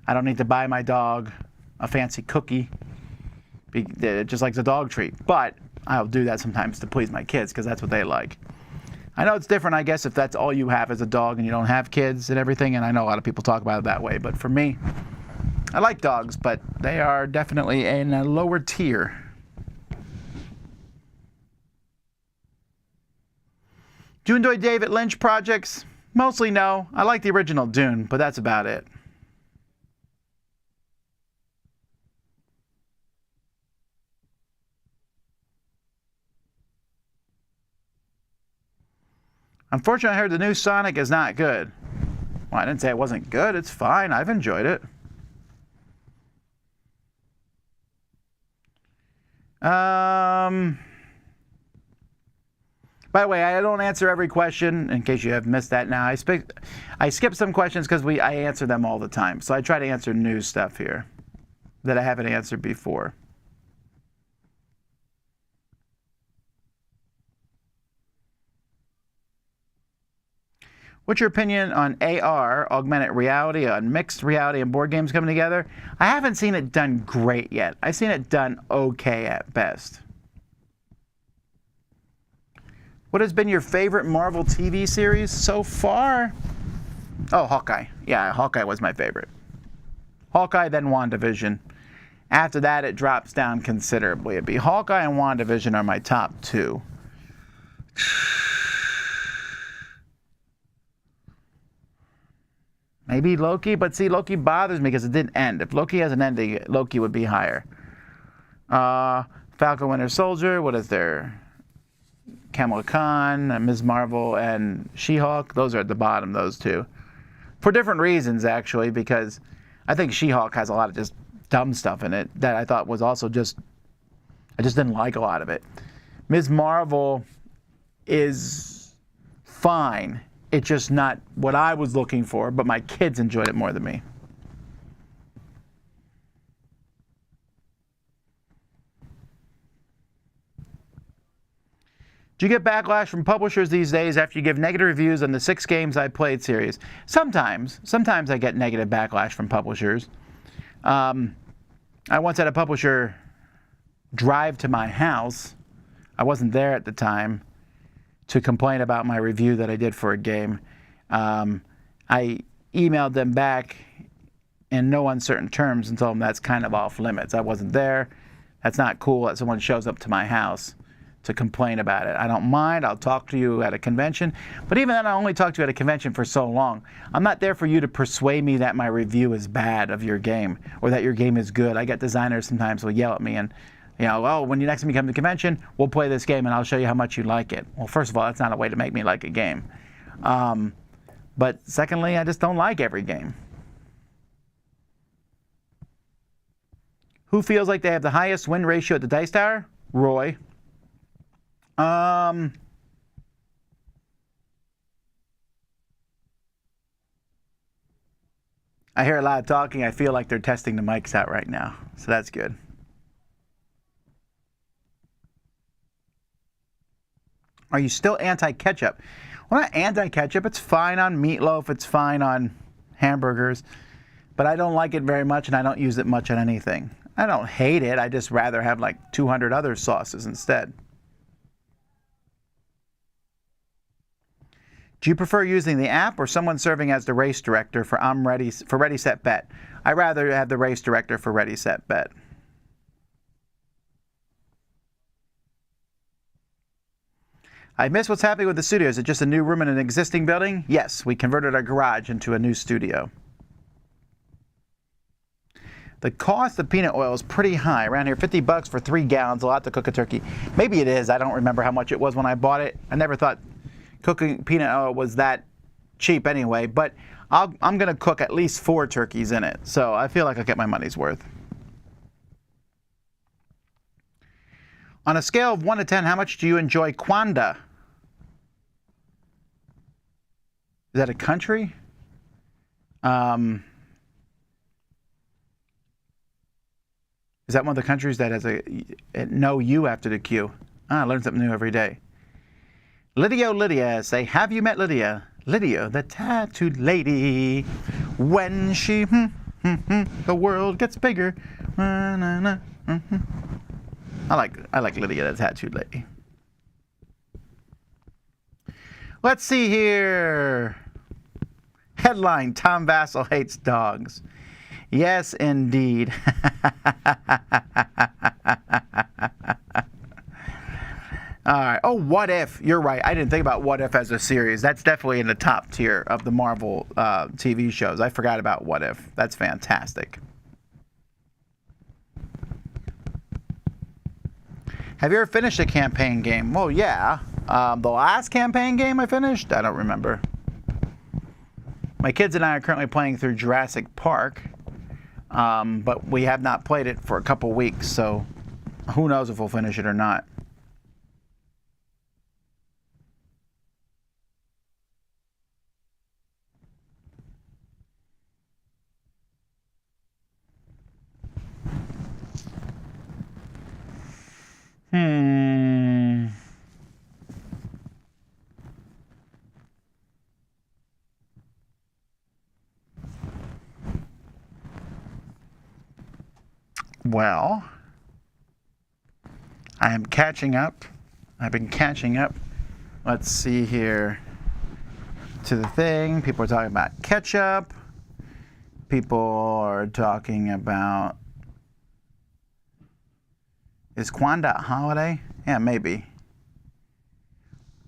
I don't need to buy my dog a fancy cookie, just like the dog treat. But I'll do that sometimes to please my kids, because that's what they like. I know it's different, I guess, if that's all you have as a dog and you don't have kids and everything, and I know a lot of people talk about it that way, but for me, I like dogs, but they are definitely in a lower tier. Do you enjoy David Lynch projects? Mostly no. I like the original Dune, but that's about it. Unfortunately, I heard the new Sonic is not good. Well, I didn't say it wasn't good. It's fine. I've enjoyed it. By the way, I don't answer every question, in case you have missed that now. I skip some questions because I answer them all the time. So I try to answer new stuff here that I haven't answered before. What's your opinion on AR, augmented reality, on mixed reality and board games coming together? I haven't seen it done great yet. I've seen it done okay at best. What has been your favorite Marvel TV series so far? Oh, Hawkeye. Yeah, Hawkeye was my favorite. Hawkeye, then WandaVision. After that, it drops down considerably. It'd be Hawkeye and WandaVision are my top 2. Maybe Loki, but see, Loki bothers me because it didn't end. If Loki has an ending, Loki would be higher. Falcon Winter Soldier, what is there? Kamala Khan, Ms. Marvel, and She-Hulk. Those are at the bottom, those 2. For different reasons, actually, because I think She-Hulk has a lot of just dumb stuff in it that I thought was also just I just didn't like a lot of it. Ms. Marvel is fine. It's just not what I was looking for, but my kids enjoyed it more than me. Do you get backlash from publishers these days after you give negative reviews on the 6 games I played series? Sometimes. Sometimes I get negative backlash from publishers. I once had a publisher drive to my house. I wasn't there at the time to complain about my review that I did for a game. I emailed them back in no uncertain terms and told them that's kind of off limits. I wasn't there. That's not cool that someone shows up to my house to complain about it. I don't mind. I'll talk to you at a convention. But even then, I only talk to you at a convention for so long. I'm not there for you to persuade me that my review is bad of your game or that your game is good. I get designers sometimes who yell at me and, you know, well, when you next time you come to the convention, we'll play this game and I'll show you how much you like it. Well, first of all, that's not a way to make me like a game. But secondly, I just don't like every game. Who feels like they have the highest win ratio at the Dice Tower? Roy. I hear a lot of talking. I feel like they're testing the mics out right now, so that's good. Are you still anti-ketchup? Well, not anti-ketchup. It's fine on meatloaf. It's fine on hamburgers. But I don't like it very much, and I don't use it much on anything. I don't hate it. I just rather have like 200 other sauces instead. Do you prefer using the app or someone serving as the race director for Ready, Set, Bet? I'd rather have the race director for Ready, Set, Bet. I miss what's happening with the studio. Is it just a new room in an existing building? Yes, we converted our garage into a new studio. The cost of peanut oil is pretty high. Around here, $50 for 3 gallons, a lot to cook a turkey. Maybe it is. I don't remember how much it was when I bought it. I never thought cooking peanut oil was that cheap anyway, but I'm going to cook at least 4 turkeys in it, so I feel like I'll get my money's worth. On a scale of 1 to 10, how much do you enjoy Kwanda? Is that a country? Is that one of the countries that has a no U after the Q? I learn something new every day. Lydia, say, have you met Lydia? Lydia, the tattooed lady. When she, the world gets bigger. I like Lydia, the tattooed lady. Let's see here. Headline, Tom Vasel hates dogs. Yes, indeed. All right. Oh, What If? You're right. I didn't think about What If as a series. That's definitely in the top tier of the Marvel TV shows. I forgot about What If. That's fantastic. Have you ever finished a campaign game? Well, yeah. The last campaign game I finished? I don't remember. My kids and I are currently playing through Jurassic Park, but we have not played it for a couple weeks, so who knows if we'll finish it or not. Well, I am catching up. I've been catching up. Let's see here. To the thing. People are talking about ketchup. People are talking about... Is Kwanda a holiday? Yeah, maybe.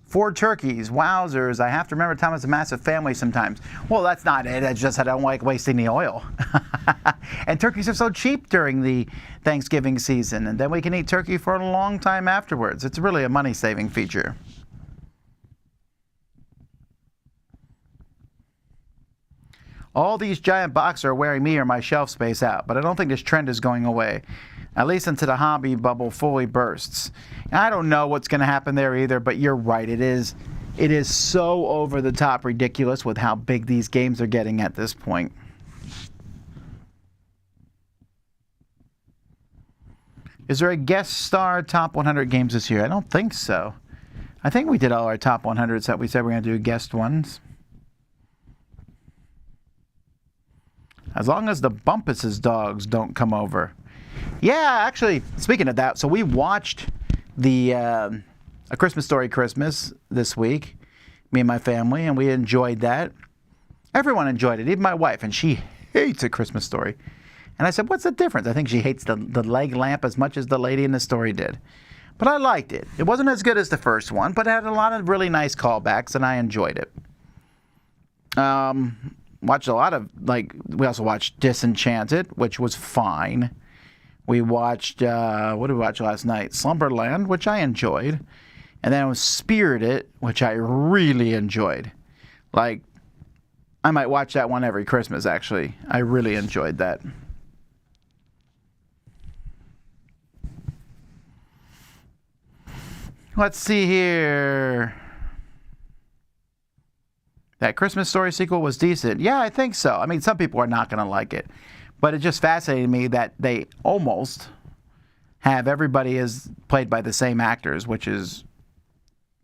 4 turkeys. Wowzers. I have to remember Tom has a massive family sometimes. Well, that's not it. It's just I don't like wasting the oil. And turkeys are so cheap during the Thanksgiving season. And then we can eat turkey for a long time afterwards. It's really a money-saving feature. All these giant boxes are wearing me or my shelf space out, but I don't think this trend is going away. at least until the hobby bubble fully bursts. I don't know what's going to happen there either, but you're right. It is so over the top ridiculous with how big these games are getting at this point. Is there a guest star top 100 games this year? I don't think so. I think we did all our top 100s that we said we're going to do guest ones. As long as the Bumpus's dogs don't come over. Yeah, actually, speaking of that, so we watched the A Christmas Story Christmas this week, me and my family, and we enjoyed that. Everyone enjoyed it, even my wife, and she hates A Christmas Story. And I said, what's the difference? I think she hates the leg lamp as much as the lady in the story did. But I liked it. It wasn't as good as the first one, but it had a lot of really nice callbacks, and I enjoyed it. Watched a lot of, we also watched Disenchanted, which was fine. We watched, what did we watch last night? Slumberland, which I enjoyed. And then it was Spirited, which I really enjoyed. I might watch that one every Christmas, actually. I really enjoyed that. Let's see here. That Christmas Story sequel was decent. Yeah, I think so. I mean, some people are not going to like it. But it just fascinated me that they almost have everybody as played by the same actors, which is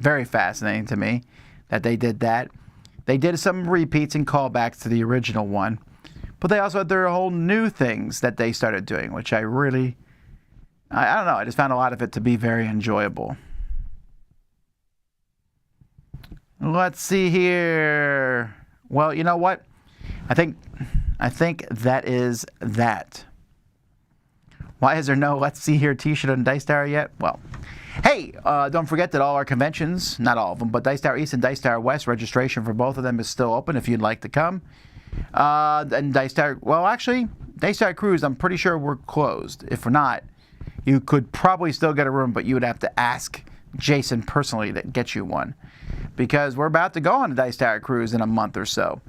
very fascinating to me that they did that. They did some repeats and callbacks to the original one. But they also had their whole new things that they started doing, which I don't know. I just found a lot of it to be very enjoyable. Let's see here. Well, you know what? I think that is that. Why is there no Let's See Here t-shirt on Dice Tower yet? Well, hey, don't forget that all our conventions, not all of them, but Dice Tower East and Dice Tower West, registration for both of them is still open if you'd like to come. And Dice Tower, well, actually, Dice Tower Cruise, I'm pretty sure we're closed. If we're not, you could probably still get a room, but you would have to ask Jason personally to get you one. Because we're about to go on a Dice Tower Cruise in a month or so.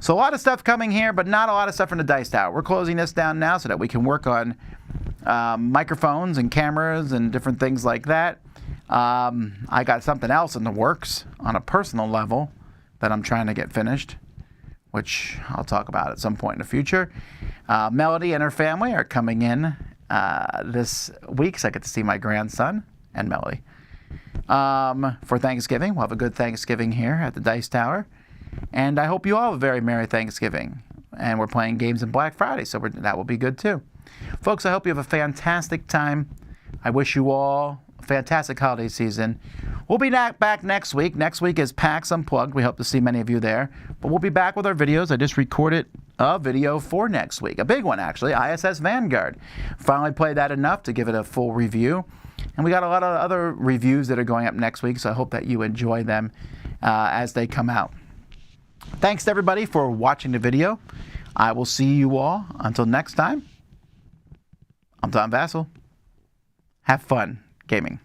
So a lot of stuff coming here, but not a lot of stuff from the Dice Tower. We're closing this down now so that we can work on microphones and cameras and different things like that. I got something else in the works on a personal level that I'm trying to get finished, which I'll talk about at some point in the future. Melody and her family are coming in this week, so I get to see my grandson and Melody. For Thanksgiving. We'll have a good Thanksgiving here at the Dice Tower. And I hope you all have a very Merry Thanksgiving. And we're playing games in Black Friday, so that will be good too. Folks, I hope you have a fantastic time. I wish you all a fantastic holiday season. We'll be back next week. Next week is PAX Unplugged. We hope to see many of you there. But we'll be back with our videos. I just recorded a video for next week. A big one, actually. ISS Vanguard. Finally played that enough to give it a full review. And we got a lot of other reviews that are going up next week, so I hope that you enjoy them as they come out. Thanks to everybody for watching the video. I will see you all until next time. I'm Tom Vasel. Have fun gaming.